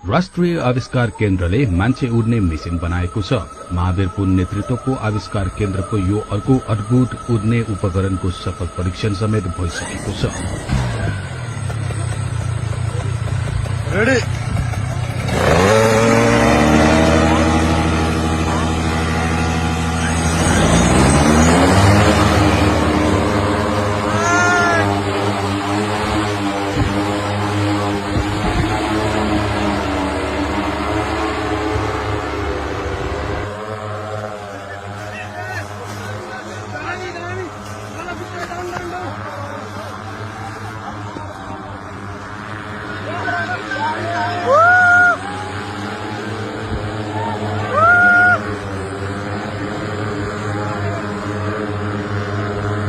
राष्ट्रिय आविष्कार केन्द्रले मान्छे उड्ने मेसिन बनाएको छ। महावीर पुन नेतृत्वको आविष्कार केन्द्रको यो अर्को अद्भुत उड्ने उपकरणको सफल परीक्षण समेत भइसकेको छ।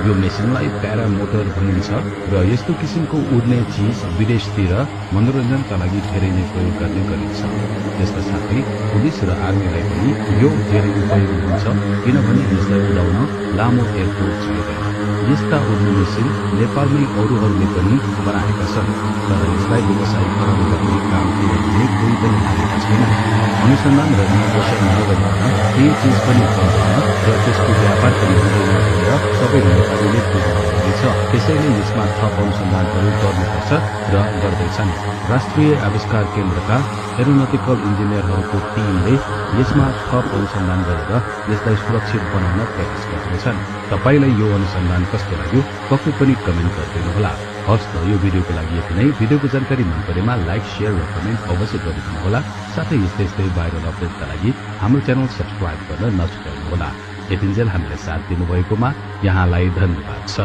यो मेसिनलाई प्यारामोटर भनिन्छ र यस्तो किसिमको उड्ने चीज विदेशतिर मनोरञ्जनका लागि धेरै नै प्रयोग गर्ने गरिन्छ। यसका साथै पुलिस र आर्मीलाई पनि यो धेरै उपयोगी हुन्छ, किनभने यसलाई उडाउन लामो एयरपोर्ट चाहिँदैन। यस्ता उड्ने मेसिन नेपालमै अरूहरूले पनि बनाएका छन्, तर यसलाई व्यवसायीकरण गर्ने काम गर्ने कोही पनि लागेका छैन। अनुसन्धान र इनोभेसन नगरिकन केही चीज पनि पाउँदैन र त्यसको व्यापार पनि हुँदैन भनेर सबैभन्दा उल्लेख गर्नुहुनेछ। त्यसैले यसमा थप अनुसन्धानहरू गर्नुपर्छ र गर्दैछन्। राष्ट्रिय आविष्कार केन्द्रका एरोनोटिकल इन्जिनियरहरूको टिमले यसमा थप अनुसन्धान गरेर यसलाई सुरक्षित बनाउन प्रयास गर्दैछन्। तपाईलाई यो अनुसन्धान कस्तो लाग्यो पक्कै पनि कमेन्ट गरिदिनुहोला। हस् त यो भिडियोको लागि यति नै। भिडियोको जानकारी मन परेमा लाइक, शेयर र कमेन्ट अवश्य गरिदिनुहोला। साथै यस्तै भाइरल अपडेटका लागि हाम्रो च्यानल सब्स्क्राइब गर्न नछुटाउनुहोला। यतिन्जेल हामीलाई साथ दिनुभएकोमा यहाँलाई धन्यवाद छ।